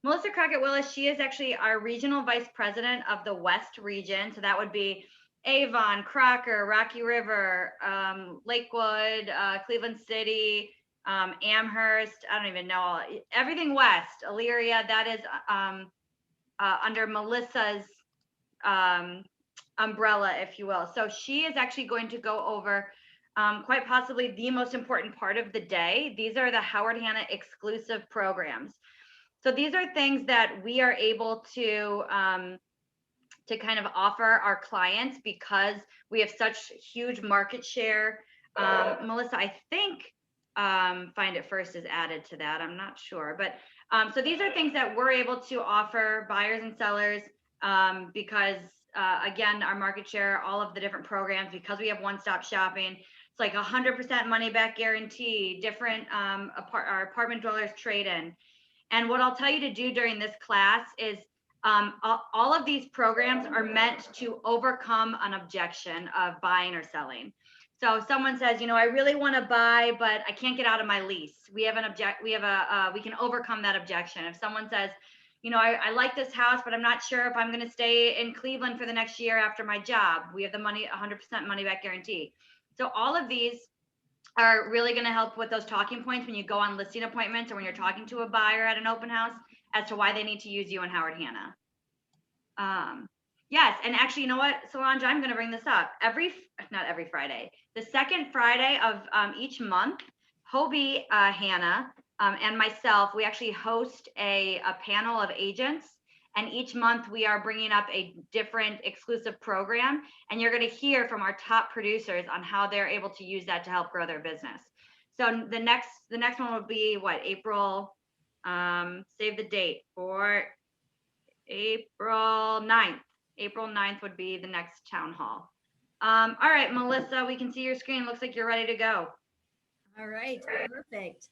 Melissa Crockett Willis, she is actually our regional vice president of the West region. So that would be Avon, Crocker, Rocky River, Lakewood, Cleveland City, Amherst. I don't even know everything west. Elyria. That is under Melissa's um, umbrella, if you will. So she is actually going to go over quite possibly the most important part of the day. These are the Howard Hanna exclusive programs. So these are things that we are able to kind of offer our clients because we have such huge market share. Melissa, I think Find It First is added to that. I'm not sure, but so these are things that we're able to offer buyers and sellers because again, our market share, all of the different programs, because we have one-stop shopping. It's like 100% money back guarantee, different our apartment dwellers trade in. And what I'll tell you to do during this class is all of these programs are meant to overcome an objection of buying or selling. So if someone says, you know, I really want to buy, but I can't get out of my lease. We have we can overcome that objection. If someone says, you know, I like this house, but I'm not sure if I'm going to stay in Cleveland for the next year after my job. We have the money, 100% money back guarantee. So all of these are really going to help with those talking points when you go on listing appointments or when you're talking to a buyer at an open house as to why they need to use you and Howard Hanna. Yes, and actually, you know what, Solange, I'm going to bring this up. Not every Friday, the second Friday of each month, Hobie Hanna and myself, we actually host a panel of agents. And each month we are bringing up a different exclusive program. And you're going to hear from our top producers on how they're able to use that to help grow their business. So the next one will be what, April, save the date for April 9th. April 9th would be the next town hall. All right, Melissa, we can see your screen. Looks like you're ready to go. All right, perfect.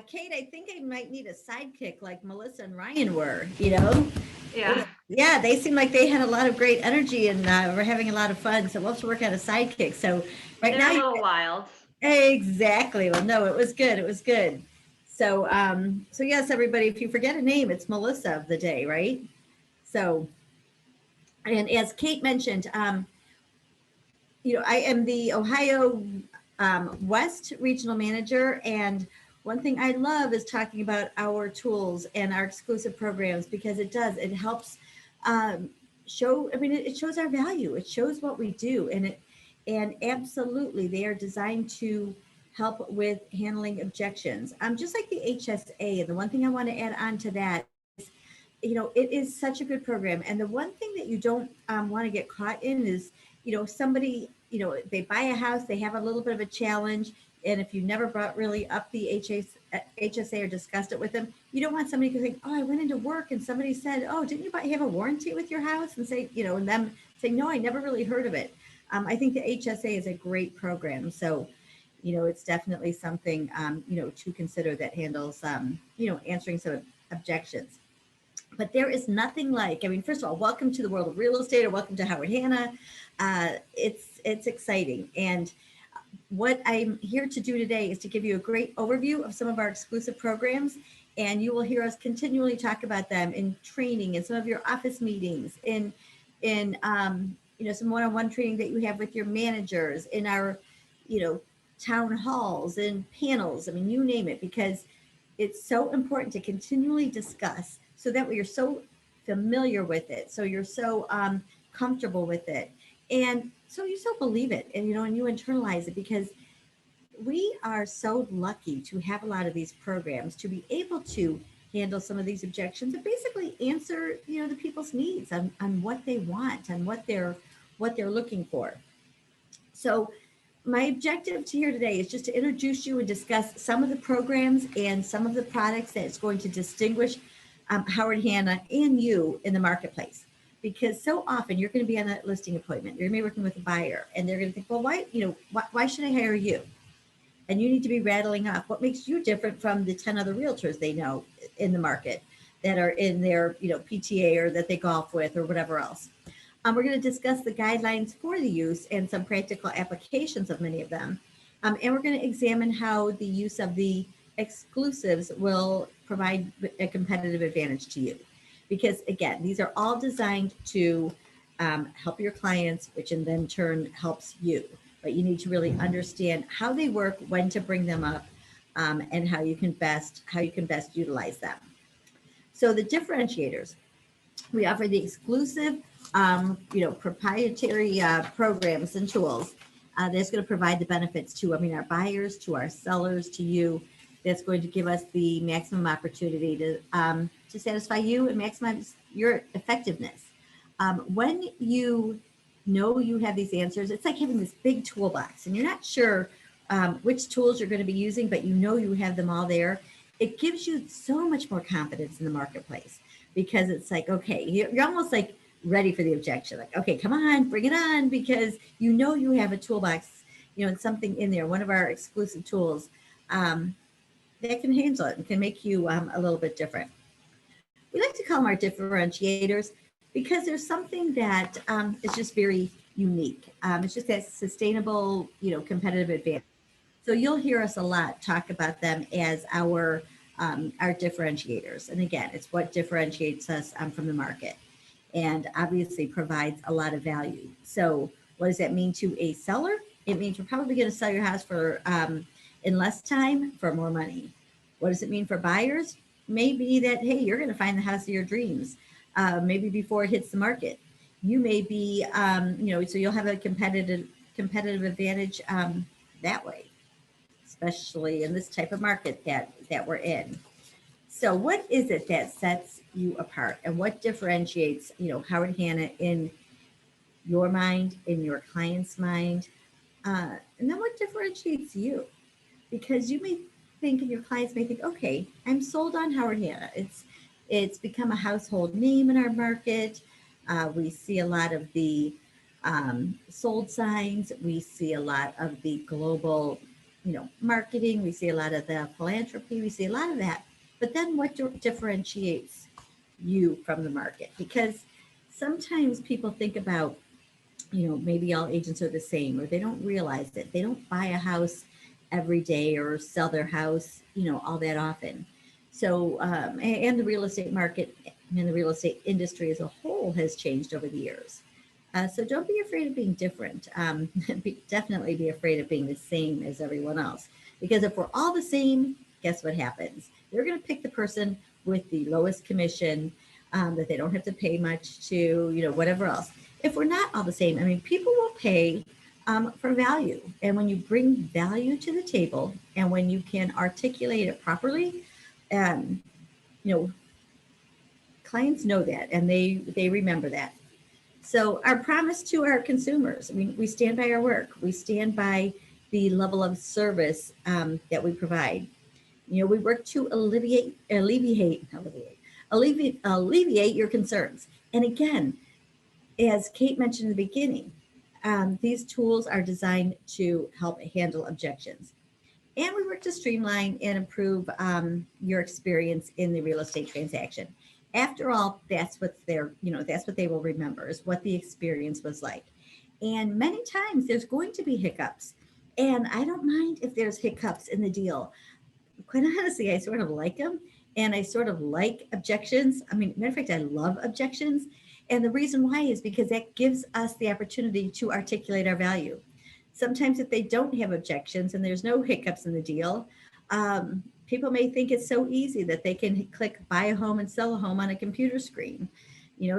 Kate, I think I might need a sidekick like Melissa and Ryan were, you know? Yeah. Yeah, they seem like they had a lot of great energy and we're having a lot of fun. So we'll have to work out a sidekick. So right They're now, a little wild. exactly. Well, no, it was good. It was good. So, so yes, everybody, if you forget a name, it's Melissa of the day, right? So, and as Kate mentioned, you know, I am the Ohio West Regional Manager, and one thing I love is talking about our tools and our exclusive programs because it helps um, show. I mean, it shows our value. It shows what we do, and absolutely, they are designed to help with handling objections. Just like the HSA. And the one thing I want to add on to that is, you know, it is such a good program. And the one thing that you don't want to get caught in is, you know, somebody, you know, they buy a house, they have a little bit of a challenge. And if you never brought really up the HSA or discussed it with them, you don't want somebody to think, oh, I went into work and somebody said, oh, didn't you have a warranty with your house? And say, you know, and them say, no, I never really heard of it. I think the HSA is a great program. So, you know, it's definitely something, you know, to consider that handles, you know, answering some objections. But there is nothing like, I mean, first of all, welcome to the world of real estate or welcome to Howard Hanna. It's exciting. And what I'm here to do today is to give you a great overview of some of our exclusive programs. And you will hear us continually talk about them in training and some of your office meetings, in you know, some one-on-one training that you have with your managers, in our, you know, town halls and panels. I mean, you name it, because it's so important to continually discuss so that way you're so familiar with it, so you're so comfortable with it, and so you so believe it, and you know, and you internalize it, because we are so lucky to have a lot of these programs to be able to handle some of these objections and basically answer, you know, the people's needs on what they want and what they're looking for. So my objective to here today is just to introduce you and discuss some of the programs and some of the products that's going to distinguish Howard Hanna and you in the marketplace. Because so often you're going to be on that listing appointment, you're going to be working with a buyer, and they're going to think, well, why, you know, why should I hire you? And you need to be rattling off what makes you different from the 10 other realtors they know in the market that are in their, you know, PTA or that they golf with or whatever else. We're going to discuss the guidelines for the use and some practical applications of many of them. And we're going to examine how the use of the exclusives will provide a competitive advantage to you. Because again, these are all designed to help your clients, which in then turn helps you. But you need to really understand how they work, when to bring them up, and how you can best utilize them. So the differentiators, we offer the exclusive, proprietary programs and tools that's going to provide the benefits to, our buyers, to our sellers, to you. That's going to give us the maximum opportunity to satisfy you and maximize your effectiveness. When you know you have these answers, it's like having this big toolbox, and you're not sure which tools you're going to be using, but you know you have them all there. It gives you so much more confidence in the marketplace, because it's like, okay, you're almost like ready for the objection. Like, okay, come on, bring it on, because you know you have a toolbox, and something in there, one of our exclusive tools that can handle it and can make you a little bit different. We like to call them our differentiators because there's something that is just very unique. It's just that sustainable, competitive advantage. So you'll hear us a lot talk about them as our differentiators. And again, it's what differentiates us from the market, and obviously provides a lot of value. So what does that mean to a seller? It means we're probably going to sell your house for in less time for more money. What does it mean for buyers? Maybe that, hey, you're going to find the house of your dreams, maybe before it hits the market. You may be, so you'll have a competitive advantage that way, especially in this type of market that we're in. So what is it that sets you apart, and what differentiates, Howard Hanna in your mind, in your client's mind? And then what differentiates you? Because you may think, and your clients may think, okay, I'm sold on Howard Hanna. It's become a household name in our market. We see a lot of the sold signs. We see a lot of the global, marketing. We see a lot of the philanthropy. We see a lot of that. But then what differentiates you from the market? Because sometimes people think about, maybe all agents are the same, or they don't realize it. They don't buy a house every day or sell their house, all that often. So, and the real estate market and the real estate industry as a whole has changed over the years. So don't be afraid of being different. Definitely be afraid of being the same as everyone else. Because if we're all the same, guess what happens? They're going to pick the person with the lowest commission, that they don't have to pay much to, whatever else. If we're not all the same, people will pay for value. And when you bring value to the table, and when you can articulate it properly, clients know that, and they remember that. So our promise to our consumers, we stand by our work. We stand by the level of service that we provide. We work to alleviate your concerns. And again, as Kate mentioned in the beginning, these tools are designed to help handle objections. And we work to streamline and improve your experience in the real estate transaction. After all, that's what they will remember, is what the experience was like. And many times there's going to be hiccups. And I don't mind if there's hiccups in the deal. Quite honestly, I sort of like them, and I sort of like objections. Matter of fact, I love objections. And the reason why is because that gives us the opportunity to articulate our value. Sometimes if they don't have objections and there's no hiccups in the deal, people may think it's so easy that they can click buy a home and sell a home on a computer screen.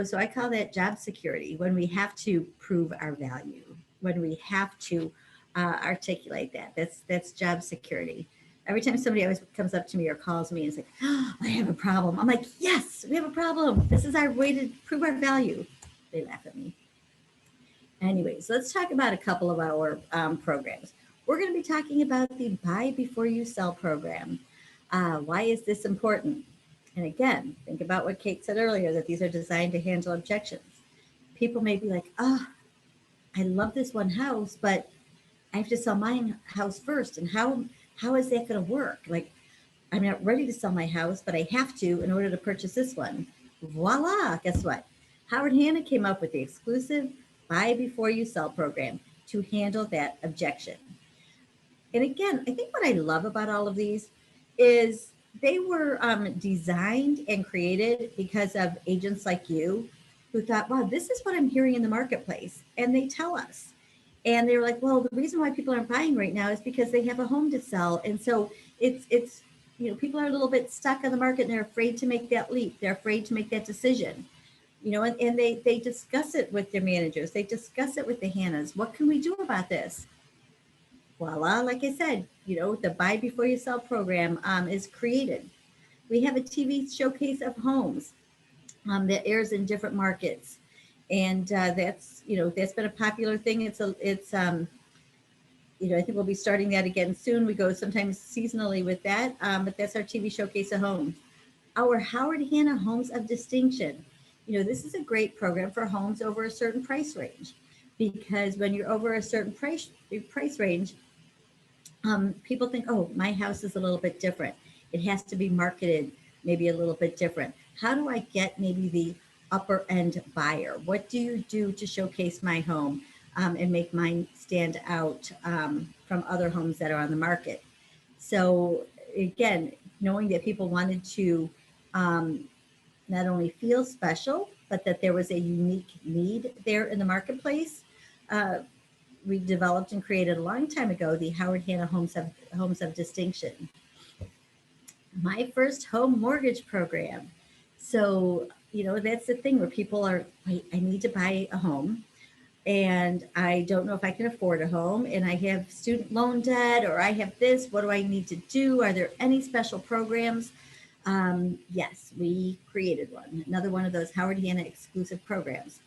So I call that job security, when we have to prove our value, when we have to articulate that. That's job security. Every time somebody always comes up to me or calls me and is like, oh, I have a problem. I'm like, yes, we have a problem. This is our way to prove our value. They laugh at me. Anyways, let's talk about a couple of our programs. We're going to be talking about the Buy Before You Sell program. Why is this important? And again, think about what Kate said earlier, that these are designed to handle objections. People may be like, oh, I love this one house, but I have to sell my house first. And how is that going to work? Like, I'm not ready to sell my house, but I have to in order to purchase this one. Voila, guess what? Howard Hanna came up with the exclusive Buy Before You Sell program to handle that objection. And again, I think what I love about all of these is they were designed and created because of agents like you who thought, wow, this is what I'm hearing in the marketplace. And they tell us. And they were like, well, the reason why people aren't buying right now is because they have a home to sell. And so it's people are a little bit stuck on the market and they're afraid to make that leap. They're afraid to make that decision. And they discuss it with their managers. They discuss it with the Hannas. What can we do about this? Voila, like I said, the buy before you sell program is created. We have a TV showcase of homes that airs in different markets, and that's been a popular thing. I think we'll be starting that again soon. We go sometimes seasonally with that, but that's our TV showcase of homes. Our Howard Hanna Homes of Distinction. This is a great program for homes over a certain price range, because when you're over a certain price range, people think, oh, my house is a little bit different. It has to be marketed maybe a little bit different. How do I get maybe the upper end buyer? What do you do to showcase my home and make mine stand out from other homes that are on the market? So again, knowing that people wanted to not only feel special, but that there was a unique need there in the marketplace. We developed and created a long time ago the Howard Hanna Homes of Distinction. My first home mortgage program. So, that's the thing where people are, I need to buy a home and I don't know if I can afford a home and I have student loan debt or I have this. What do I need to do? Are there any special programs? Yes, we created one, another one of those Howard Hanna exclusive programs.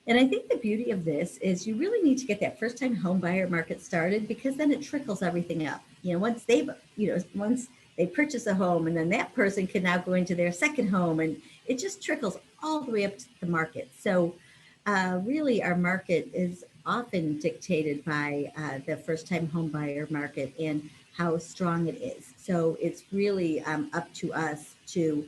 And I think the beauty of this is you really need to get that first time home buyer market started, because then it trickles everything up. Once they purchase a home, and then that person can now go into their second home, and it just trickles all the way up to the market. So really our market is often dictated by the first time home buyer market and how strong it is. So it's really up to us to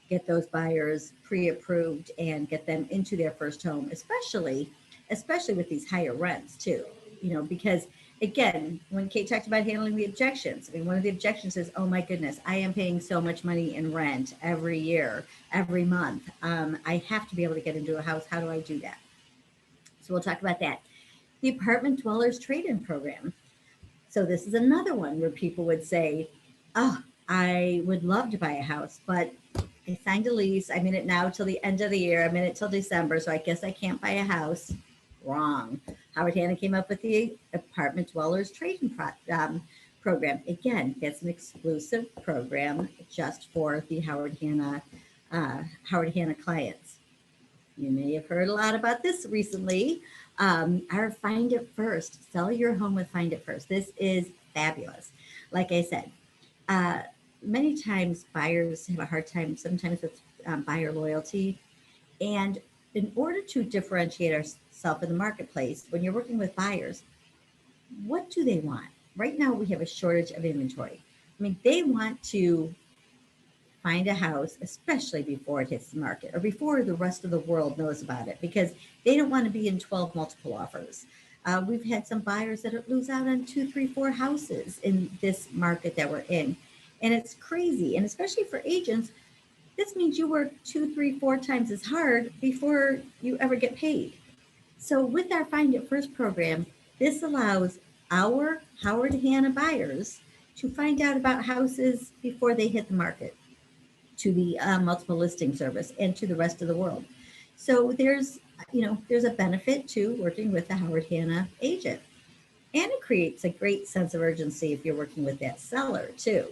get those buyers pre-approved and get them into their first home, especially with these higher rents too, because again, when Kate talked about handling the objections, I mean, one of the objections is, oh my goodness, I am paying so much money in rent every year, every month. I have to be able to get into a house. How do I do that? So we'll talk about that. The apartment dwellers trade-in program. So this is another one where people would say, oh, I would love to buy a house, but I signed a lease. I'm in it now till the end of the year. I'm in it till December, so I guess I can't buy a house. Wrong. Howard Hanna came up with the apartment dwellers trade-in program. Again, that's an exclusive program just for the Howard Hanna clients. You may have heard a lot about this recently. Our Find It First, sell your home with Find It First. This is fabulous. Like I said, many times buyers have a hard time sometimes with buyer loyalty. And in order to differentiate ourselves in the marketplace, when you're working with buyers, what do they want? Right now, we have a shortage of inventory. I mean, they want to find a house, especially before it hits the market or before the rest of the world knows about it, because they don't want to be in 12 multiple offers. We've had some buyers that lose out on 2, 3, 4 houses in this market that we're in. And it's crazy. And especially for agents, this means you work 2, 3, 4 times as hard before you ever get paid. So with our Find It First program, this allows our Howard Hanna buyers to find out about houses before they hit the market, to the multiple listing service and to the rest of the world. So there's a benefit to working with the Howard Hanna agent. And it creates a great sense of urgency if you're working with that seller too,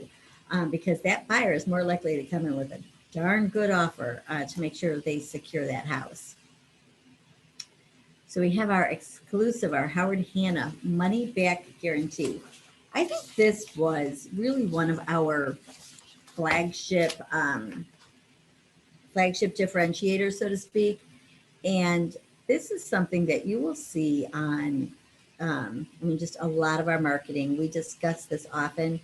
because that buyer is more likely to come in with a darn good offer to make sure they secure that house. So we have our exclusive, our Howard Hanna money back guarantee. I think this was really one of our flagship differentiators, so to speak. And this is something that you will see on, just a lot of our marketing. We discuss this often.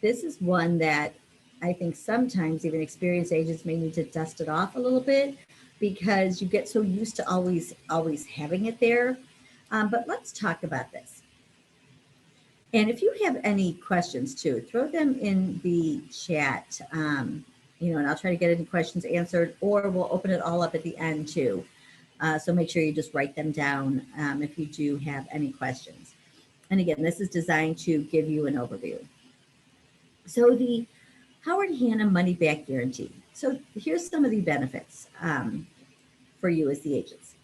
This is one that I think sometimes even experienced agents may need to dust it off a little bit, because you get so used to always having it there. But let's talk about this. And if you have any questions too, throw them in the chat, and I'll try to get any questions answered, or we'll open it all up at the end too. So make sure you just write them down if you do have any questions. And again, this is designed to give you an overview. So the Howard Hanna Money Back Guarantee. So here's some of the benefits for you as the agents.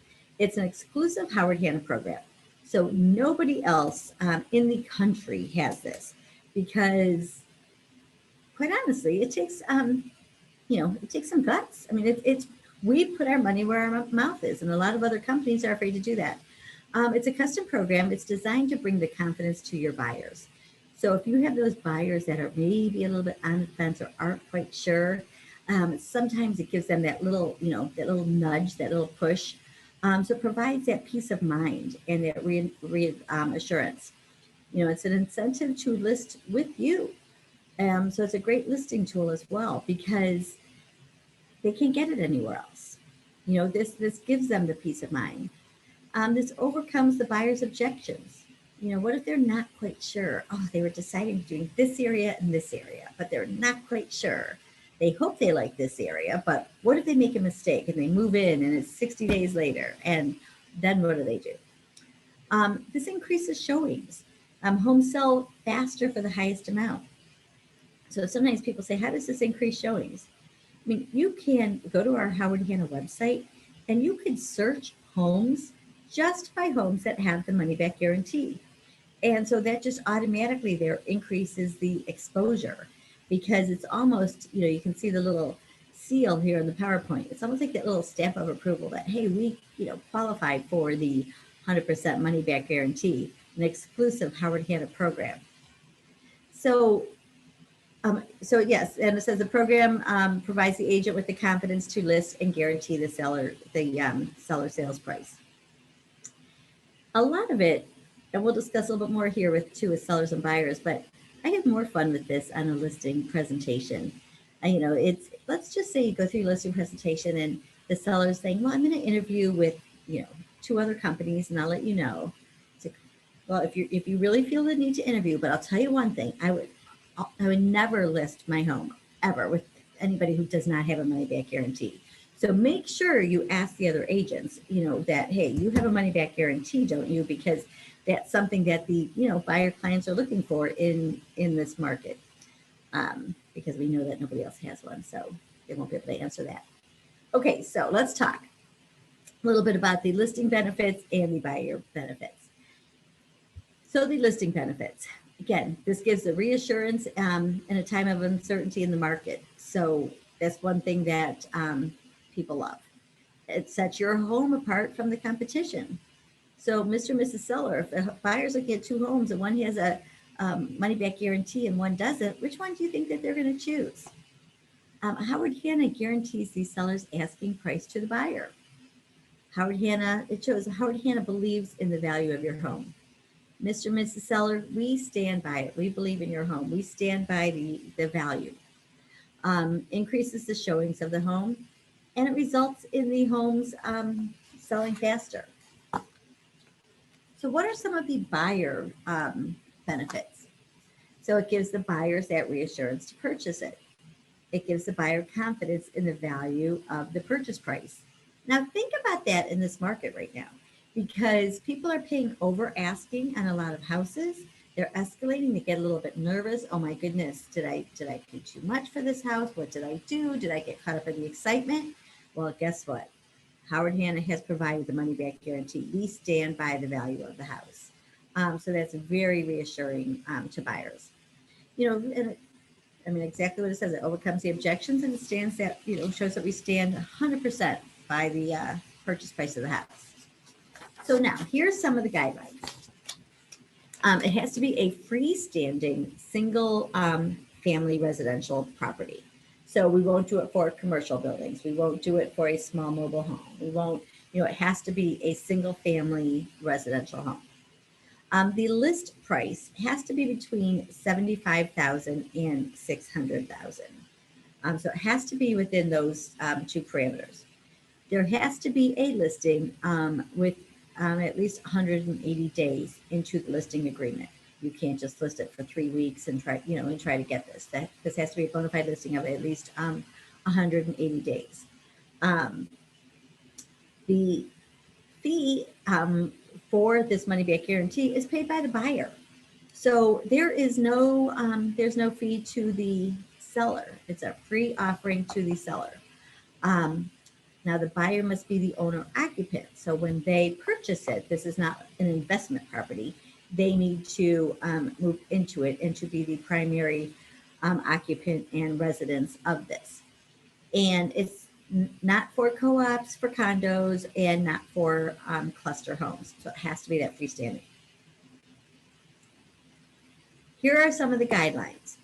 It's an exclusive Howard Hanna program. So nobody else in the country has this because, quite honestly, it takes it takes some guts. I mean, we put our money where our mouth is, and a lot of other companies are afraid to do that. It's a custom program. It's designed to bring the confidence to your buyers. So if you have those buyers that are maybe a little bit on the fence or aren't quite sure, sometimes it gives them that little nudge, that little push. So it provides that peace of mind and that reassurance. It's an incentive to list with you. So it's a great listing tool as well because they can't get it anywhere else. This gives them the peace of mind. This overcomes the buyer's objections. What if they're not quite sure? Oh, they were deciding between this area and this area, but they're not quite sure. They hope they like this area, but what if they make a mistake and they move in and it's 60 days later? And then what do they do? This increases showings. Homes sell faster for the highest amount. So sometimes people say, how does this increase showings? I mean, you can go to our Howard Hanna website and you could search homes just by homes that have the money back guarantee. And so that just automatically there increases the exposure because it's almost, you can see the little seal here in the PowerPoint. It's almost like that little stamp of approval that, hey, we, qualify for the 100% money back guarantee, an exclusive Howard Hanna program. So yes, and it says the program provides the agent with the confidence to list and guarantee the seller sales price. A lot of it, and we'll discuss a little bit more here with sellers and buyers, but I have more fun with this on a listing presentation. Let's just say you go through your listing presentation and the seller's saying, well, I'm going to interview with, 2 other companies and I'll let you know. Well, if you really feel the need to interview, but I'll tell you one thing, I would never list my home ever with anybody who does not have a money back guarantee. So make sure you ask the other agents, that, hey, you have a money back guarantee, don't you? Because that's something that the, buyer clients are looking for in this market, because we know that nobody else has one. So they won't be able to answer that. Okay, so let's talk a little bit about the listing benefits and the buyer benefits. So the listing benefits. Again, this gives the reassurance in a time of uncertainty in the market. So that's one thing that people love. It sets your home apart from the competition. So Mr. and Mrs. Seller, if the buyer's looking at 2 homes and one has a money back guarantee and one doesn't, which one do you think that they're going to choose? Howard Hanna guarantees the seller's asking price to the buyer. It shows Howard Hanna believes in the value of your home. Mr. and Mrs. Seller, we stand by it. We believe in your home. We stand by the value. Increases the showings of the home, and it results in the homes selling faster. So what are some of the buyer benefits? So it gives the buyers that reassurance to purchase it. It gives the buyer confidence in the value of the purchase price. Now think about that in this market right now, because people are paying over asking on a lot of houses. They're escalating. They get a little bit nervous. Oh my goodness, did I pay too much for this house? What did I do? Did I get caught up in the excitement? Well, guess what? Howard Hanna has provided the money back guarantee. We stand by the value of the house. So that's very reassuring to buyers. And exactly what it says. It overcomes the objections and it stands that, shows that we stand 100% by the purchase price of the house. So now here's some of the guidelines. It has to be a freestanding single family residential property. So we won't do it for commercial buildings. We won't do it for a small mobile home. We won't, it has to be a single family residential home. The list price has to be between $75,000 and $600,000. So it has to be within those 2 parameters. There has to be a listing with at least 180 days into the listing agreement. You can't just list it for 3 weeks and try to get this. This has to be a bona fide listing of at least 180 days. Um, the fee for this money back guarantee is paid by the buyer. So there's no fee to the seller. It's a free offering to the seller. Um, Now the buyer must be the owner occupant. So when they purchase it, this is not an investment property. They need to move into it and to be the primary occupant and residence of this. And it's not for co-ops, for condos, and not for cluster homes. So it has to be that freestanding. Here are some of the guidelines.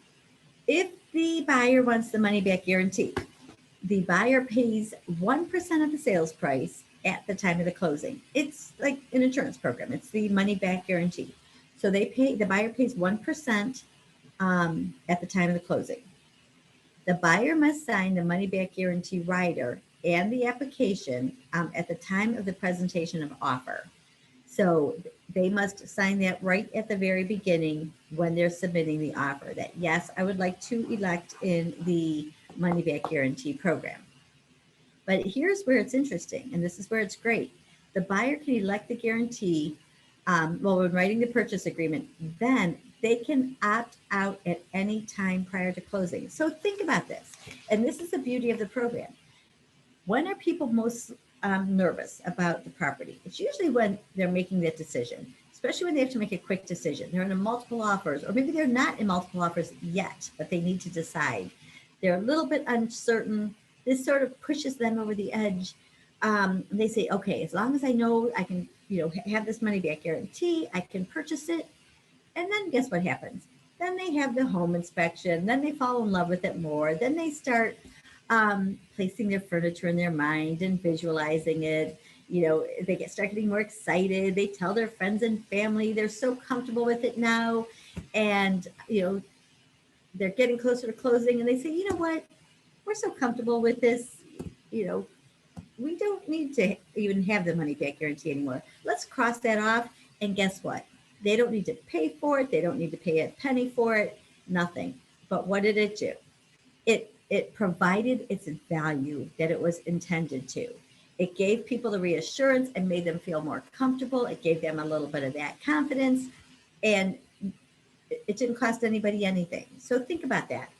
If the buyer wants the money back guarantee, the buyer pays 1% of the sales price at the time of the closing. It's like an insurance program. It's the money back guarantee. So the buyer pays 1% at the time of the closing. The buyer must sign the money back guarantee rider and the application at the time of the presentation of offer. So they must sign that right at the very beginning when they're submitting the offer that, yes, I would like to elect in the money back guarantee program. But here's where it's interesting, and this is where it's great. The buyer can elect the guarantee when writing the purchase agreement, then they can opt out at any time prior to closing. So think about this, and this is the beauty of the program. When are people most nervous about the property? It's usually when they're making that decision, especially when they have to make a quick decision. They're in a multiple offers, or maybe they're not in multiple offers yet, but they need to decide. They're a little bit uncertain. This sort of pushes them over the edge. They say, okay, as long as I know I can, have this money back guarantee, I can purchase it. And then guess what happens? Then they have the home inspection. Then they fall in love with it more. Then they start placing their furniture in their mind and visualizing it. They start getting more excited. They tell their friends and family they're so comfortable with it now. And, they're getting closer to closing and they say, you know what? We're so comfortable with this. We don't need to even have the money back guarantee anymore. Let's cross that off. And guess what? They don't need to pay for it. They don't need to pay a penny for it. Nothing. But what did it do? It provided its value that it was intended to. It gave people the reassurance and made them feel more comfortable. It gave them a little bit of that confidence, and it didn't cost anybody anything. So think about that.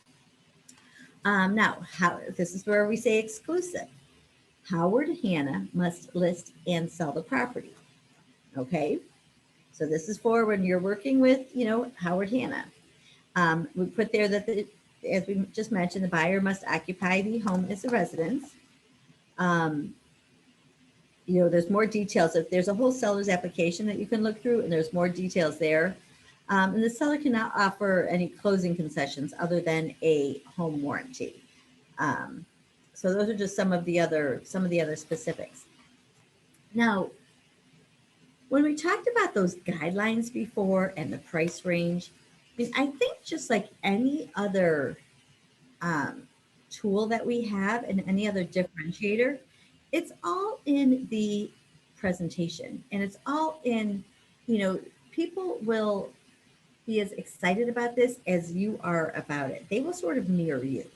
Now, this is where we say exclusive. Howard Hanna must list and sell the property. Okay, so this is for when you're working with, Howard Hanna. We put there that as we just mentioned, the buyer must occupy the home as a residence. There's more details. If there's a whole seller's application that you can look through, and there's more details there. And the seller cannot offer any closing concessions other than a home warranty. So those are just some of the other specifics. Now, when we talked about those guidelines before and the price range, I think just like any other tool that we have and any other differentiator, it's all in the presentation, and it's all in, people will be as excited about this as you are about it. They will sort of mirror you.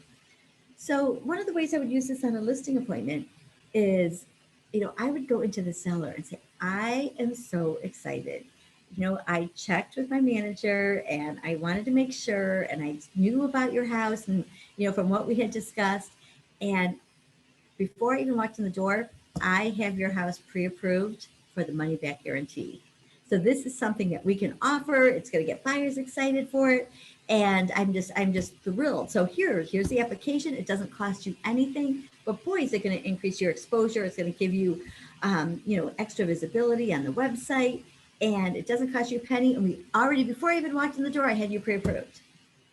So one of the ways I would use this on a listing appointment is, I would go into the seller and say, I am so excited. I checked with my manager and I wanted to make sure, and I knew about your house and, from what we had discussed. And before I even walked in the door, I have your house pre-approved for the money back guarantee. So this is something that we can offer. It's going to get buyers excited for it. And I'm just thrilled. So here's the application. It doesn't cost you anything, but boy, is it going to increase your exposure. It's going to give you, extra visibility on the website, and it doesn't cost you a penny. And we already, before I even walked in the door, I had you pre-approved.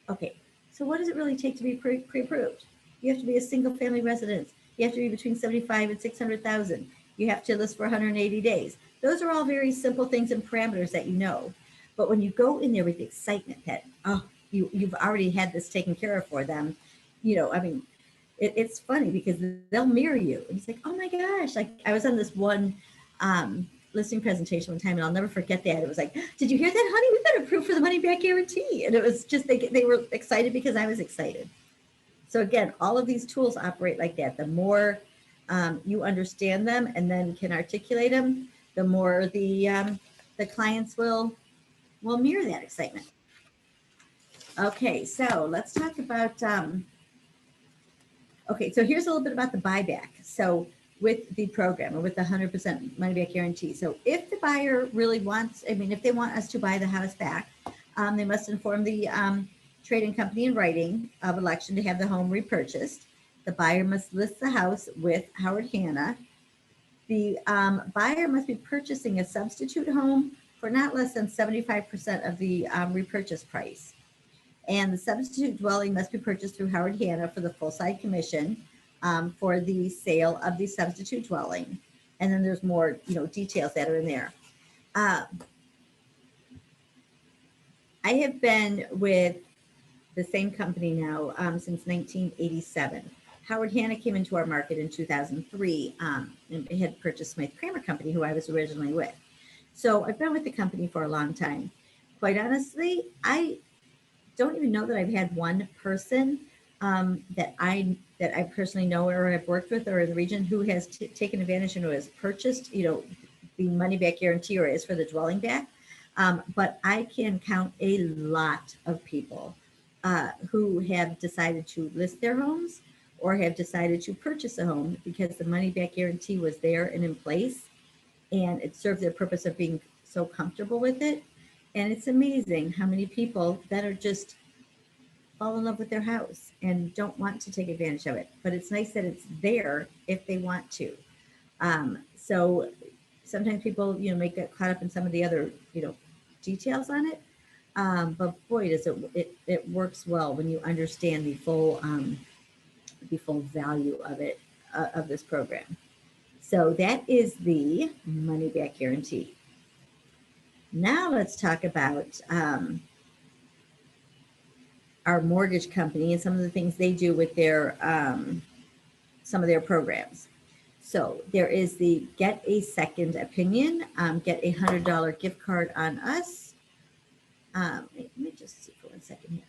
Okay. So what does it really take to be pre-approved? You have to be a single family residence. You have to be between 75 and 600,000. You have to list for 180 days. Those are all very simple things and parameters that you know. But when you go in there with the excitement that, you've already had this taken care of for them, it's funny because they'll mirror you. And it's like, oh my gosh, like I was on this one listing presentation one time, and I'll never forget that. It was like, did you hear that, honey? We've been approved for the money back guarantee. And it was just, they were excited because I was excited. So again, all of these tools operate like that. The more you understand them and then can articulate them, the more the clients will mirror that excitement. Okay, so let's talk about, okay, so here's a little bit about the buyback. So with the program, or with the 100% money back guarantee. So if the buyer really wants, I mean, if they want us to buy the house back, they must inform the trading company in writing of election to have the home repurchased. The buyer must list the house with Howard Hanna. The buyer must be purchasing a substitute home for not less than 75% of the repurchase price. And the substitute dwelling must be purchased through Howard Hanna for the full side commission for the sale of the substitute dwelling. And then there's more, details that are in there. I have been with the same company now since 1987. Howard Hanna came into our market in 2003 and had purchased Smith Kramer Company, who I was originally with. So I've been with the company for a long time. Quite honestly, I don't even know that I've had one person that I personally know or have worked with or in the region who has taken advantage and who has purchased, the money back guarantee or is for the dwelling back. But I can count a lot of people who have decided to list their homes or have decided to purchase a home because the money back guarantee was there and in place, and it served their purpose of being so comfortable with it. And it's amazing how many people that are just fall in love with their house and don't want to take advantage of it. But it's nice that it's there if they want to. So sometimes people, may get caught up in some of the other, details on it. But boy, does it works well when you understand the full value of it, of this program. So that is the money back guarantee. Now let's talk about our mortgage company and some of the things they do with their some of their programs. So there is the Get a Second Opinion, get a $100 gift card on us. Let me just see for 1 second here.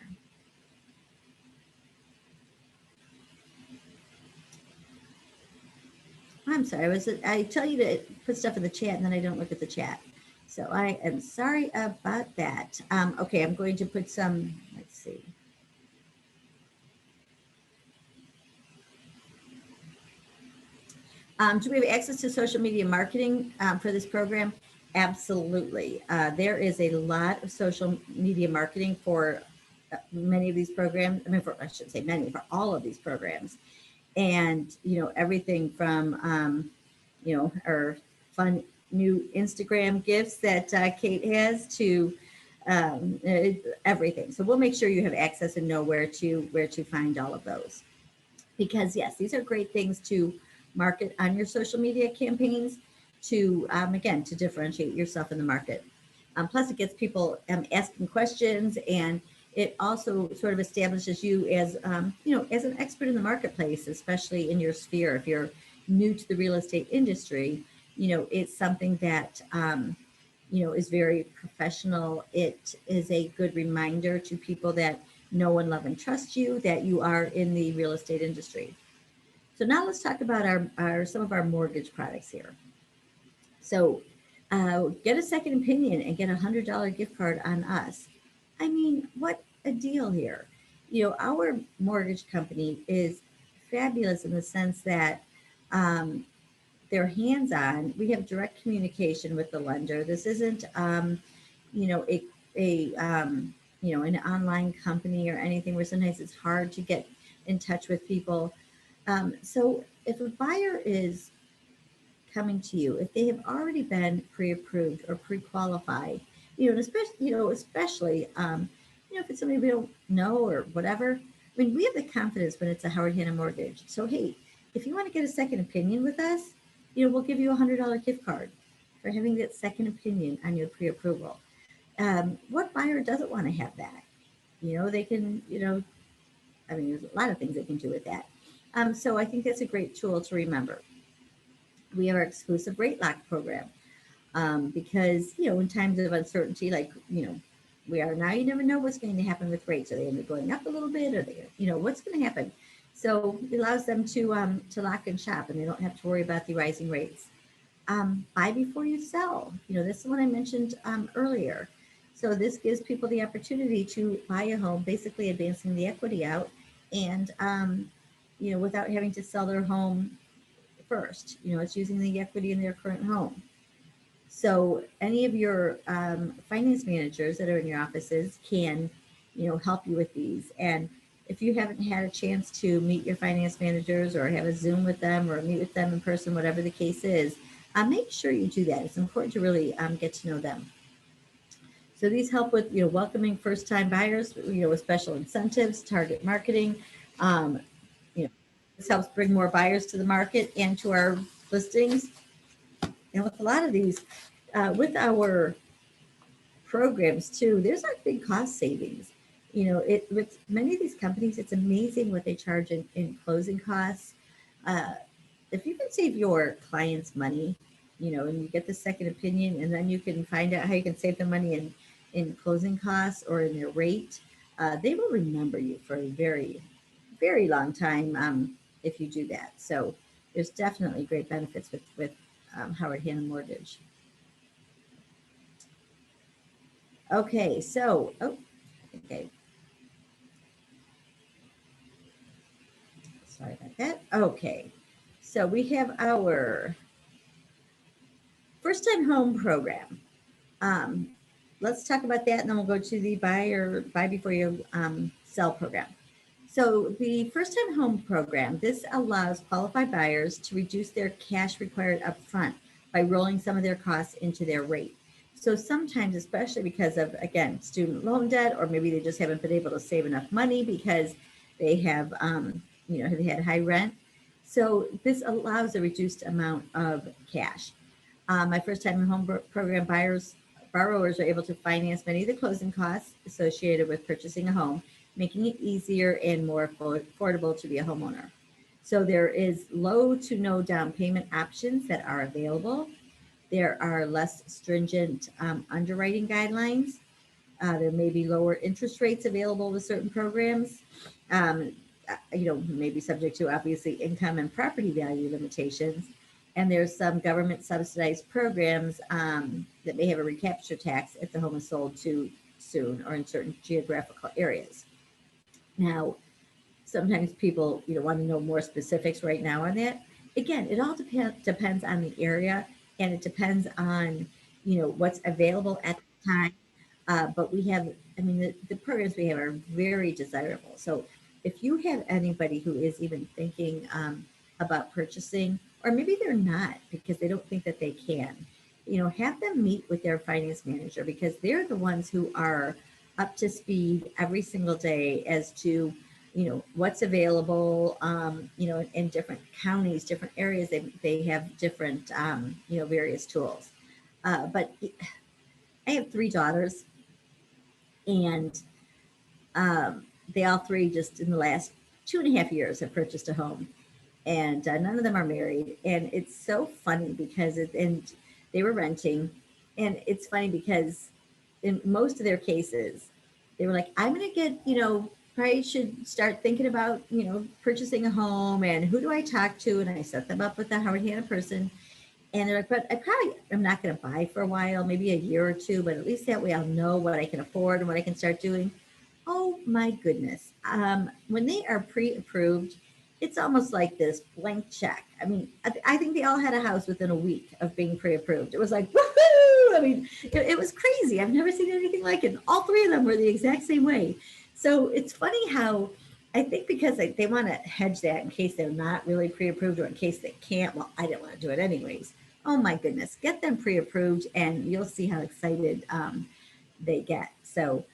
I'm sorry, I tell you to put stuff in the chat and then I don't look at the chat. So I am sorry about that. Okay, I'm going to put some, let's see. Do we have access to social media marketing for this program? Absolutely. There is a lot of social media marketing for many of these programs. I mean, I shouldn't say many, for all of these programs. And, everything from, our fun new Instagram gifts that Kate has to everything. So we'll make sure you have access and know where to find all of those. Because yes, these are great things to market on your social media campaigns to, again, to differentiate yourself in the market. Plus it gets people asking questions, and it also sort of establishes you as, as an expert in the marketplace, especially in your sphere. If you're new to the real estate industry, it's something that, is very professional. It is a good reminder to people that know and love and trust you, that you are in the real estate industry. So now let's talk about our some of our mortgage products here. So get a second opinion and get a $100 gift card on us. I mean, what a deal here. Our mortgage company is fabulous in the sense that they're hands-on. We have direct communication with the lender. This isn't, an online company or anything where sometimes it's hard to get in touch with people. So if a buyer is coming to you, if they have already been pre-approved or pre-qualified, especially, if it's somebody we don't know or whatever, I mean, we have the confidence when it's a Howard Hanna mortgage. So, hey, if you want to get a second opinion with us, we'll give you a $100 gift card for having that second opinion on your pre-approval. What buyer doesn't want to have that? They can, there's a lot of things they can do with that. So I think that's a great tool to remember. We have our exclusive rate lock program. Because, in times of uncertainty, like, we are now, you never know what's going to happen with rates. Are they going to be going up a little bit? Or they, what's going to happen? So it allows them to lock and shop, and they don't have to worry about the rising rates. Buy before you sell. This is what I mentioned earlier. So this gives people the opportunity to buy a home, basically advancing the equity out, and without having to sell their home first. It's using the equity in their current home. So any of your finance managers that are in your offices can, help you with these. And if you haven't had a chance to meet your finance managers or have a Zoom with them or meet with them in person, whatever the case is, make sure you do that. It's important to really get to know them. So these help with, welcoming first-time buyers, with special incentives, target marketing. Um, this helps bring more buyers to the market and to our listings. And with a lot of these, with our programs too, there's a big cost savings. With many of these companies, it's amazing what they charge in closing costs. Uh, if you can save your clients money, and you get the second opinion, and then you can find out how you can save them money in closing costs or in their rate, they will remember you for a very, very long time if you do that. So there's definitely great benefits with Howard Hanna Mortgage. Okay, so, okay. Sorry about that. Okay, so we have our first time home program. Um, let's talk about that, and then we'll go to the buy before you sell program. So the first time home program, this allows qualified buyers to reduce their cash required upfront by rolling some of their costs into their rate. So sometimes, especially because of, again, student loan debt, or maybe they just haven't been able to save enough money because they have, they had high rent. So this allows a reduced amount of cash. My first time home program borrowers are able to finance many of the closing costs associated with purchasing a home, making it easier and more affordable to be a homeowner. So there is low to no down payment options that are available. There are less stringent underwriting guidelines. There may be lower interest rates available with certain programs. May be subject to obviously income and property value limitations. And there's some government subsidized programs that may have a recapture tax if the home is sold too soon or in certain geographical areas. Now, sometimes people want to know more specifics right now on that. Again, it all depends on the area, and it depends on what's available at the time. But we have, the programs we have are very desirable. So if you have anybody who is even thinking about purchasing, or maybe they're not because they don't think that they can, have them meet with their finance manager, because they're the ones who are up to speed every single day as to what's available, in different counties, different areas. They have different, various tools. But I have 3 daughters, and they all 3 just in the last 2.5 years have purchased a home, and none of them are married. And it's so funny because and they were renting, and it's funny because in most of their cases, they were like, I'm going to get, probably should start thinking about, purchasing a home, and who do I talk to? And I set them up with a Howard Hanna person. And they're like, but I probably am not going to buy for a while, maybe a year or 2, but at least that way I'll know what I can afford and what I can start doing. Oh my goodness. When they are pre-approved, it's almost like this blank check. I think they all had a house within a week of being pre-approved. It was like, woohoo! It was crazy. I've never seen anything like it. All 3 of them were the exact same way. So it's funny how, I think because they want to hedge that in case they're not really pre-approved, or in case they can't. Well, I didn't want to do it anyways. Oh my goodness, get them pre-approved and you'll see how excited they get. So,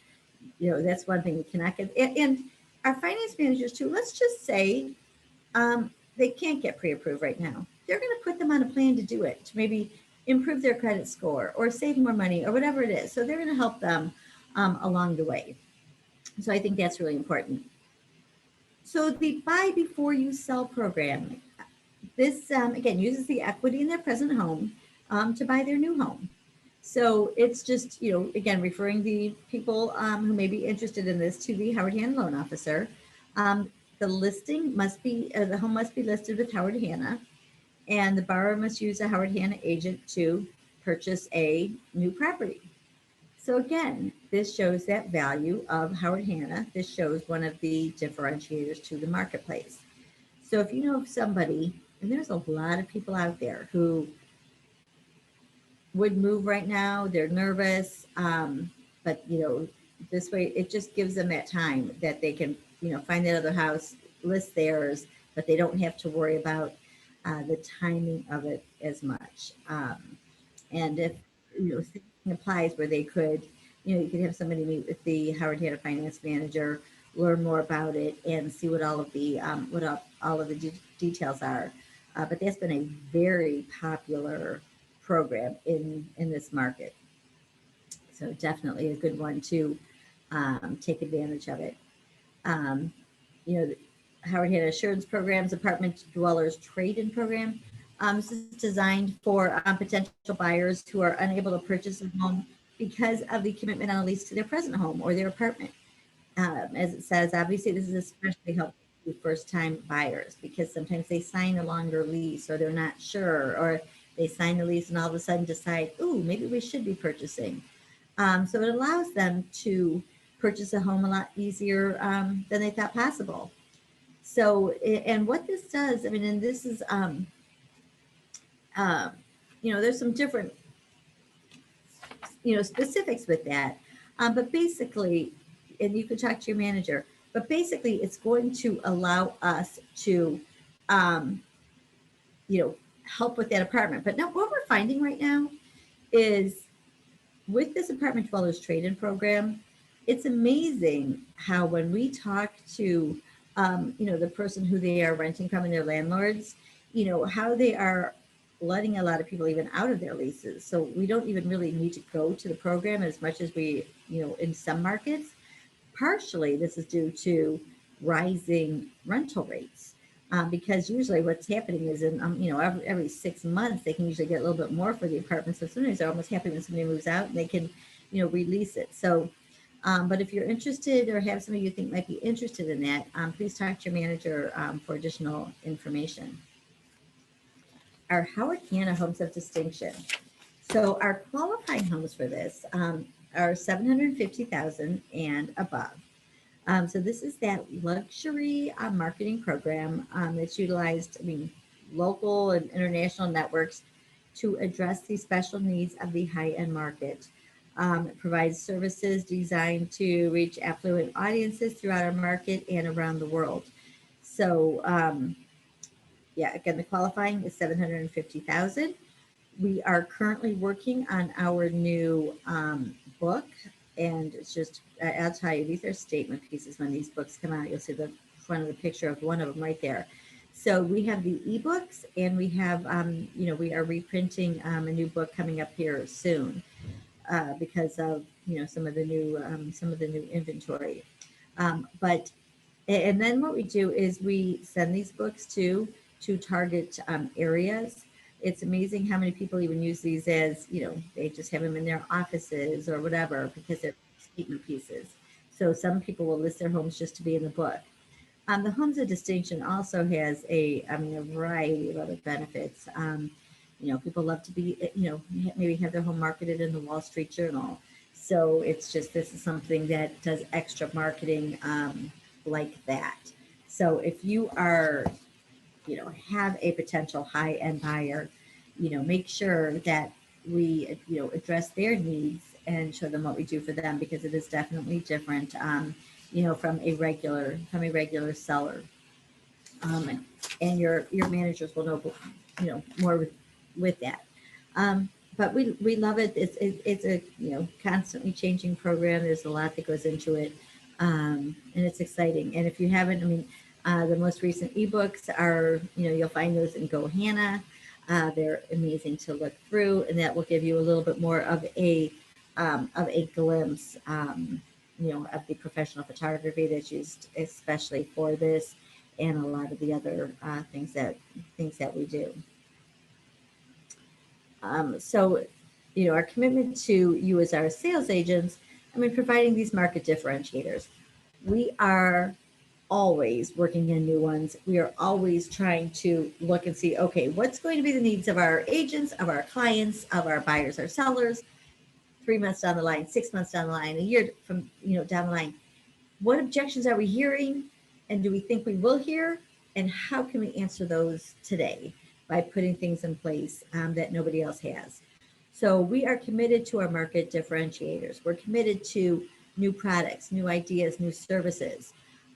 that's one thing we cannot get. And our finance managers too, let's just say they can't get pre-approved right now. They're going to put them on a plan to do it, to maybe improve their credit score or save more money or whatever it is. So they're going to help them along the way. So I think that's really important. So the buy before you sell program, this again uses the equity in their present home to buy their new home. So it's just, again, referring the people who may be interested in this to the Howard Hanna loan officer. The listing must be, the home must be listed with Howard Hanna, and the borrower must use a Howard Hanna agent to purchase a new property. So again, this shows that value of Howard Hanna. This shows one of the differentiators to the marketplace. So if you know of somebody, and there's a lot of people out there who would move right now, they're nervous, but this way it just gives them that time that they can, find that other house, list theirs, but they don't have to worry about the timing of it as much. And if same thing applies where they could, you could have somebody meet with the Howard Hanna finance manager, learn more about it, and see what all of the details are. But that's been a very popular program in this market, so definitely a good one to take advantage of it. Um, you know, Howard Hanna Assurance Programs, Apartment Dwellers Trade-in Program. This is designed for potential buyers who are unable to purchase a home because of the commitment on a lease to their present home or their apartment. As it says, obviously, this is especially helpful to first-time buyers because sometimes they sign a longer lease or they're not sure, or they sign the lease and all of a sudden decide, ooh, maybe we should be purchasing. So it allows them to purchase a home a lot easier than they thought possible. So, and what this does, I mean, and this is, there's some different, specifics with that. But basically, and you can talk to your manager, but basically it's going to allow us to, um, help with that apartment. But now what we're finding right now is with this apartment dwellers trade-in program, it's amazing how when we talk to, the person who they are renting from and their landlords, how they are letting a lot of people even out of their leases. So we don't even really need to go to the program as much as we, in some markets. Partially, this is due to rising rental rates. Because usually what's happening is every 6 months, they can usually get a little bit more for the apartment. So sometimes they're almost happy when somebody moves out and they can, release it. So, but if you're interested or have somebody you think might be interested in that, please talk to your manager for additional information. Our Howard Hanna Homes of Distinction. So our qualifying homes for this are 750,000 and above. So this is that luxury marketing program that's utilized, local and international networks to address the special needs of the high-end market. It provides services designed to reach affluent audiences throughout our market and around the world. So, again, the qualifying is 750,000. We are currently working on our new book, and it's just, I'll tell you, these are statement pieces. When these books come out, you'll see the front of the picture of one of them right there. So we have the ebooks, and we have, we are reprinting a new book coming up here soon because of, some of the new inventory. But and then what we do is we send these books to target areas. It's amazing how many people even use these as, they just have them in their offices or whatever because they're statement pieces. So some people will list their homes just to be in the book. The Homes of Distinction also has a variety of other benefits. People love to be, maybe have their home marketed in the Wall Street Journal. So it's just, this is something that does extra marketing like that. So if you are, have a potential high-end buyer, make sure that we, address their needs and show them what we do for them, because it is definitely different, from a regular seller. And your managers will know, more with that. But we love it. It's a, constantly changing program. There's a lot that goes into it. And it's exciting. And if you haven't, the most recent ebooks are, you'll find those in Go Hanna. They're amazing to look through, and that will give you a little bit more of a glimpse, of the professional photography that's used especially for this, and a lot of the other things that we do. So, our commitment to you as our sales agents, providing these market differentiators. We are always working in new ones. We are always trying to look and see, okay, what's going to be the needs of our agents, of our clients, of our buyers, our sellers, 3 months down the line, 6 months down the line, a year from, down the line. What objections are we hearing? And do we think we will hear? And how can we answer those today by putting things in place that nobody else has? So we are committed to our market differentiators. We're committed to new products, new ideas, new services.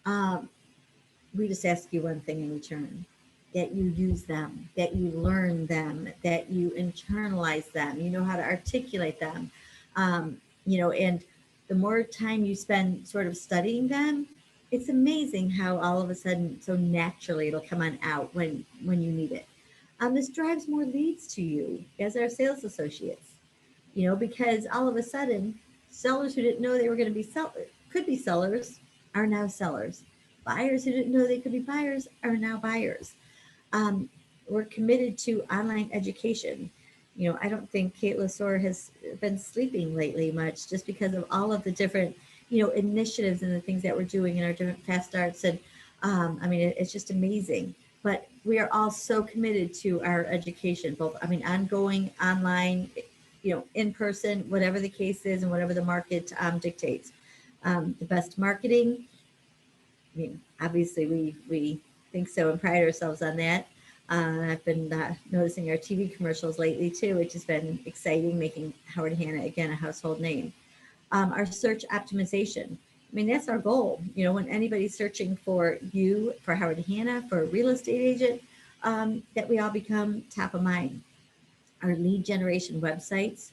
Um, we just ask you one thing in return, that you use them, that you learn them, that you internalize them, you know how to articulate them. And the more time you spend sort of studying them, it's amazing how all of a sudden, so naturally, it'll come on out when you need it. This drives more leads to you as our sales associates, because all of a sudden, sellers who didn't know they were going to be could be sellers are now sellers. Buyers who didn't know they could be buyers are now buyers. Um, we're committed to online education. I don't think Kate Lesor has been sleeping lately much, just because of all of the different, initiatives and the things that we're doing in our different fast starts. And it's just amazing. But we are all so committed to our education, both, ongoing, online, in person, whatever the case is and whatever the market dictates. The best marketing, obviously we think so and pride ourselves on that. I've been noticing our TV commercials lately too, which has been exciting, making Howard Hanna again a household name. Our search optimization. That's our goal. When anybody's searching for you, for Howard Hanna, for a real estate agent, that we all become top of mind. Our lead generation websites.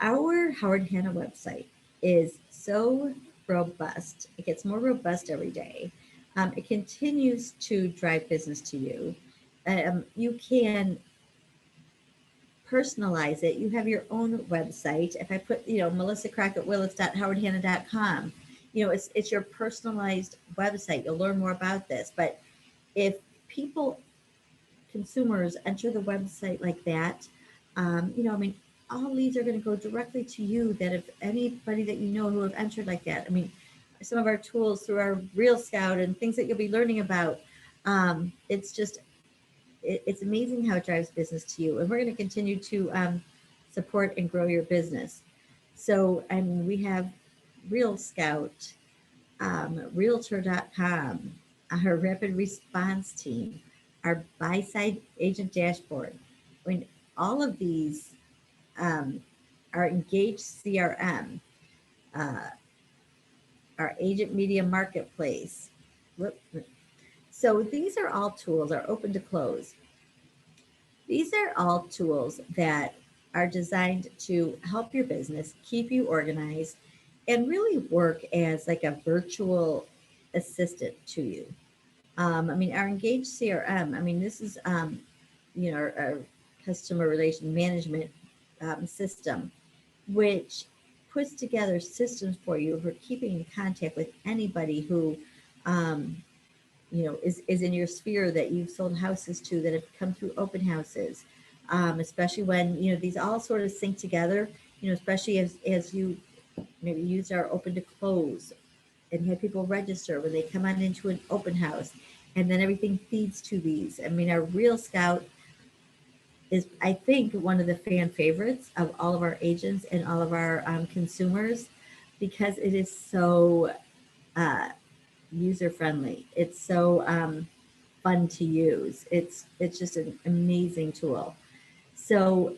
Our Howard Hanna website is so robust. It gets more robust every day. It continues to drive business to you. You can personalize it. You have your own website. If I put, Melissa Crockett Willis.howardhanna.com, it's your personalized website. You'll learn more about this. But if people, consumers, enter the website like that, all leads are going to go directly to you. That if anybody that you know who have entered like that, some of our tools through our Real Scout and things that you'll be learning about, it's just, it's amazing how it drives business to you. And we're going to continue to support and grow your business. So, we have Real Scout, Realtor.com, our rapid response team, our buy-side agent dashboard. All of these, our engaged CRM, uh, our agent media marketplace. So these are all tools, are open to close. These are all tools that are designed to help your business, keep you organized, and really work as like a virtual assistant to you. Our engaged CRM, this is, our customer relation management system, which puts together systems for you for keeping in contact with anybody who, is in your sphere that you've sold houses to, that have come through open houses, especially when, these all sort of sync together, especially as you maybe use our open to close and have people register when they come on into an open house, and then everything feeds to these. Our Real Scout is, I think, one of the fan favorites of all of our agents and all of our consumers, because it is so user friendly. It's so fun to use. It's just an amazing tool. So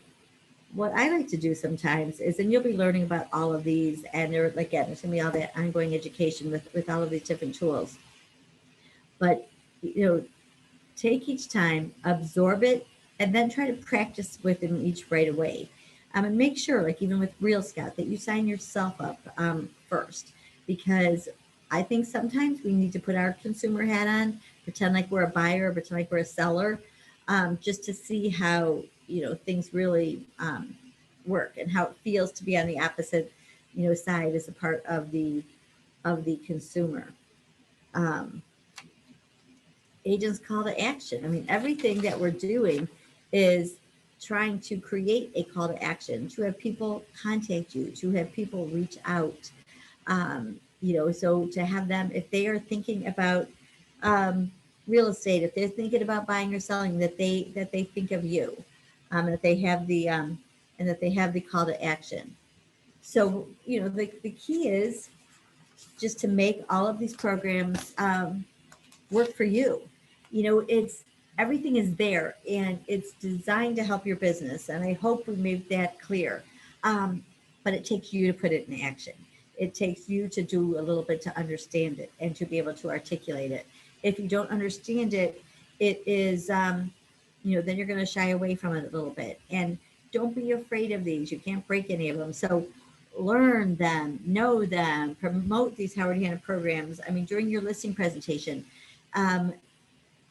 what I like to do sometimes is, and you'll be learning about all of these, and there's going to be all that ongoing education with all of these different tools. But, take each time, absorb it, and then try to practice with them each right away. And make sure, like even with Real Scout, that you sign yourself up first, because I think sometimes we need to put our consumer hat on, pretend like we're a buyer, pretend like we're a seller, just to see how, things really work, and how it feels to be on the opposite, side as a part of the consumer. Agents call to action. Everything that we're doing is trying to create a call to action, to have people contact you, to have people reach out. So to have them, if they are thinking about um, real estate, if they're thinking about buying or selling, that they think of you, and that they have the call to action. So the key is just to make all of these programs work for you. It's everything is there and it's designed to help your business. And I hope we made that clear. But it takes you to put it in action. It takes you to do a little bit to understand it and to be able to articulate it. If you don't understand it, it is, then you're going to shy away from it a little bit. And don't be afraid of these. You can't break any of them. So learn them, know them, promote these Howard Hanna programs. I mean, during your listing presentation, um,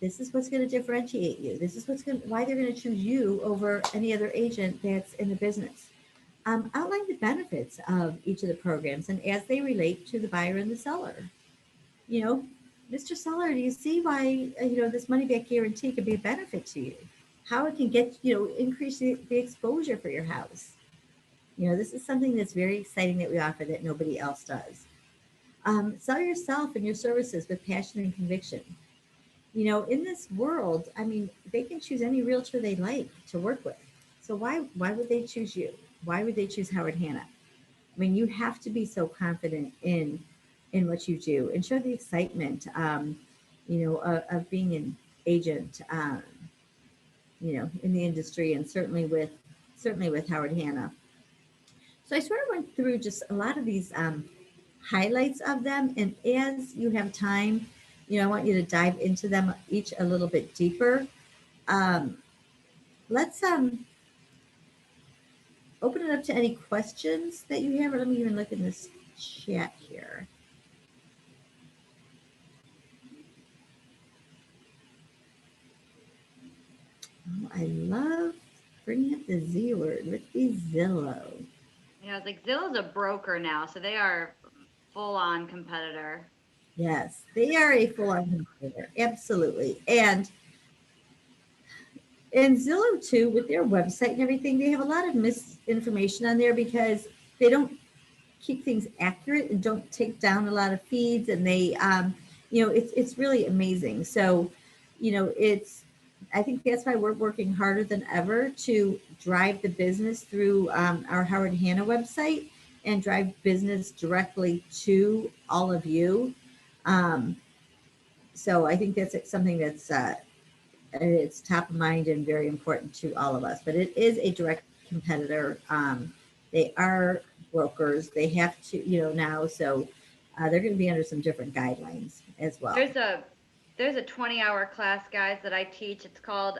this is what's going to differentiate you. This is why they're going to choose you over any other agent that's in the business. Outline the benefits of each of the programs and as they relate to the buyer and the seller. You know, Mr. Seller, do you see why this money back guarantee could be a benefit to you? How it can get increase the exposure for your house. This is something that's very exciting that we offer that nobody else does. Sell yourself and your services with passion and conviction. In this world, I mean, they can choose any realtor they like to work with. So why would they choose you? Why would they choose Howard Hanna? I mean, you have to be so confident in what you do and show the excitement, of being an agent, in the industry and certainly with Howard Hanna. So I sort of went through just a lot of these highlights of them. And as you have time, I want you to dive into them each a little bit deeper. Let's open it up to any questions that you have. Or let me even look in this chat here. Oh, I love bringing up the Z word with the Zillow. Yeah, it's like Zillow's a broker now, so they are full-on competitor. Yes, they are a full-on competitor. Absolutely. And Zillow too, with their website and everything, they have a lot of misinformation on there because they don't keep things accurate and don't take down a lot of feeds. And they, it's really amazing. So, I think that's why we're working harder than ever to drive the business through our Howard Hanna website and drive business directly to all of you. So I think that's something that's it's top of mind and very important to all of us. But it is a direct competitor. They are brokers. They have to, now, so they're going to be under some different guidelines as well. There's a 20-hour class, guys, that I teach. It's called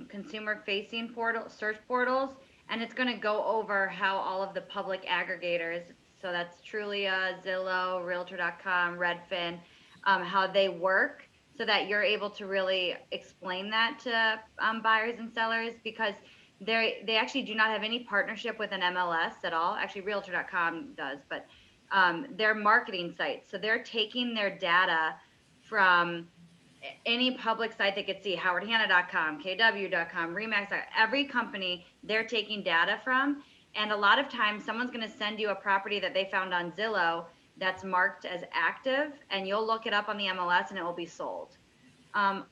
Consumer Facing Search Portals, and it's going to go over how all of the public aggregators, so that's Trulia, Zillow, Realtor.com, Redfin, how they work, so that you're able to really explain that to buyers and sellers, because they actually do not have any partnership with an MLS at all. Actually, Realtor.com does, but they're marketing sites. So they're taking their data from any public site they could see, howardhanna.com, kw.com, Remax, every company they're taking data from. And a lot of times someone's going to send you a property that they found on Zillow that's marked as active, and you'll look it up on the MLS and it will be sold.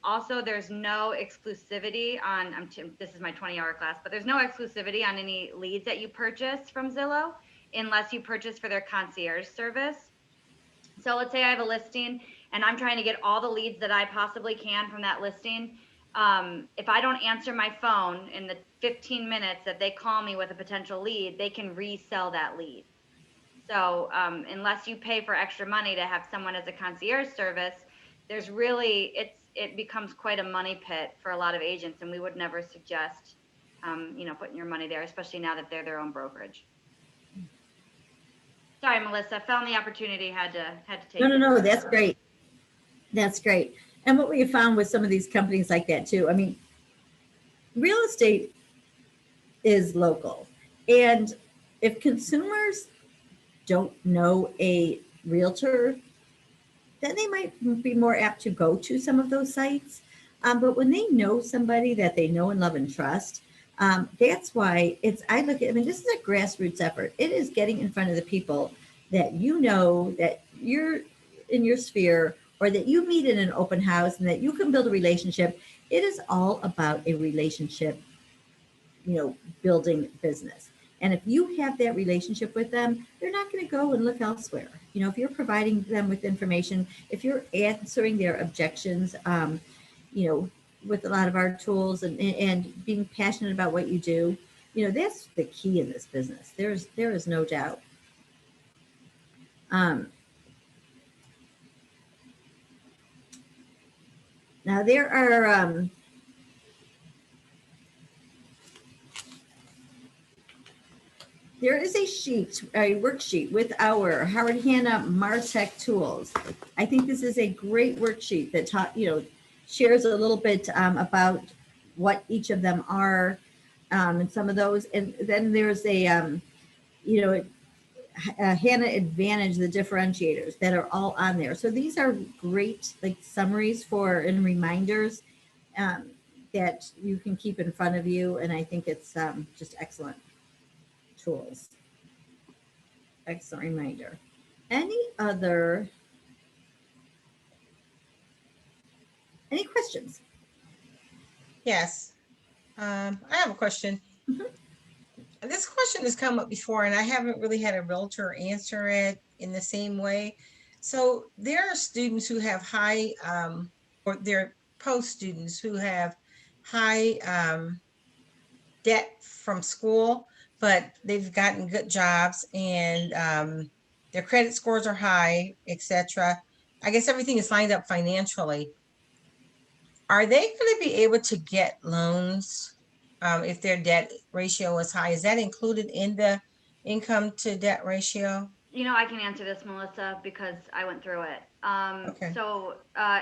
Also, there's no exclusivity on, this is my 20-hour class, but there's no exclusivity on any leads that you purchase from Zillow unless you purchase for their concierge service. So let's say I have a listing and I'm trying to get all the leads that I possibly can from that listing. If I don't answer my phone in the 15 minutes that they call me with a potential lead, they can resell that lead. So unless you pay for extra money to have someone as a concierge service, there's really, it becomes quite a money pit for a lot of agents, and we would never suggest, putting your money there, especially now that they're their own brokerage. Sorry, Melissa, found the opportunity, had to take it. No, that's great. That's great. And what we found with some of these companies like that too, I mean, real estate is local. And if consumers don't know a realtor, then they might be more apt to go to some of those sites. But when they know somebody that they know and love and trust, That's why I look at, I mean, this is a grassroots effort. It is getting in front of the people that you know, that you're in your sphere, or that you meet in an open house, and that you can build a relationship. It is all about a relationship, building business. And if you have that relationship with them, they're not going to go and look elsewhere. If you're providing them with information, if you're answering their objections, you know, with a lot of our tools, and being passionate about what you do, that's the key in this business. There is no doubt. Um, Now there is a worksheet with our Howard Hanna Martech tools. I think this is a great worksheet that shares a little bit about what each of them are, and some of those. And then there's you know, Hanna Advantage, the differentiators that are all on there. So these are great like summaries and reminders, um, that you can keep in front of you. And I think it's just excellent tools. Excellent reminder. Any questions? Yes. I have a question. Mhm. This question has come up before, and I haven't really had a realtor answer it in the same way. So there are students who have high, or they're post students who have high debt from school, but they've gotten good jobs, and their credit scores are high, etc. I guess everything is lined up financially. Are they going to be able to get loans if their debt ratio is high? Is that included in the income to debt ratio? I can answer this, Melissa, because I went through it. Okay. So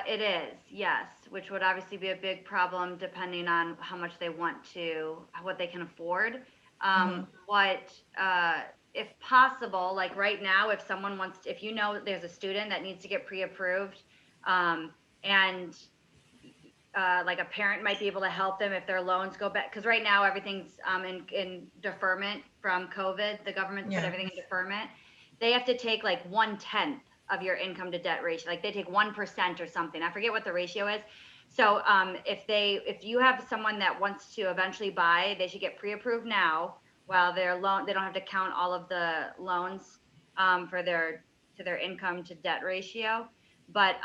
it is, yes, which would obviously be a big problem depending on how much they want to, what they can afford. Mhm. What, if possible, like right now, if there's a student that needs to get pre-approved, and like a parent might be able to help them if their loans go back, because right now everything's in deferment from COVID. The government's put Yeah. everything in deferment. They have to take like 1/10 of your income to debt ratio. Like they take 1% or something. I forget what the ratio is. So if you have someone that wants to eventually buy, they should get pre-approved now while they don't have to count all of the loans for their income to debt ratio. But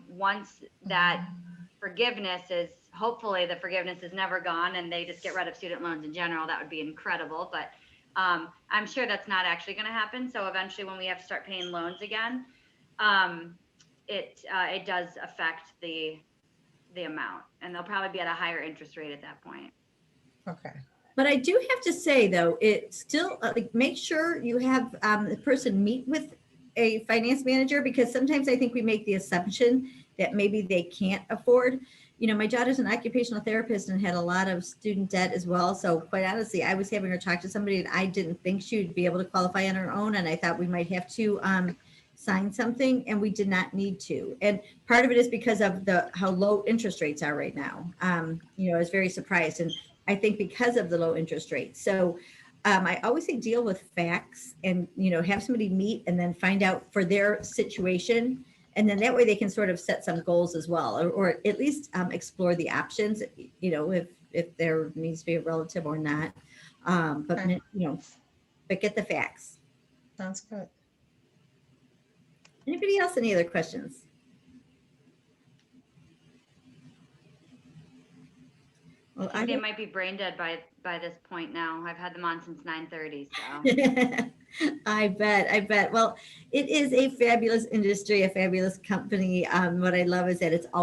once that forgiveness is hopefully the forgiveness is never gone and they just get rid of student loans in general, that would be incredible. But I'm sure that's not actually going to happen. So eventually, when we have to start paying loans again, um, it does affect the amount, and they'll probably be at a higher interest rate at that point. Okay. But I do have to say, though, it still like make sure you have the person meet with a finance manager, because sometimes I think we make the assumption that maybe they can't afford. My daughter's an occupational therapist and had a lot of student debt as well. So quite honestly, I was having her talk to somebody, and I didn't think she would be able to qualify on her own, and I thought we might have to sign something, and we did not need to. And part of it is because of how low interest rates are right now. I was very surprised, and I think because of the low interest rates. So I always say deal with facts, and have somebody meet and then find out for their situation, and then that way they can sort of set some goals as well, or at least explore the options. If there needs to be a relative or not, but Okay. but get the facts. Sounds good. Anybody else? Any other questions? Well, I think they might be brain dead by this point now. I've had them on since 9:30, so. I bet. Well, it is a fabulous industry, a fabulous company. What I love is that it's all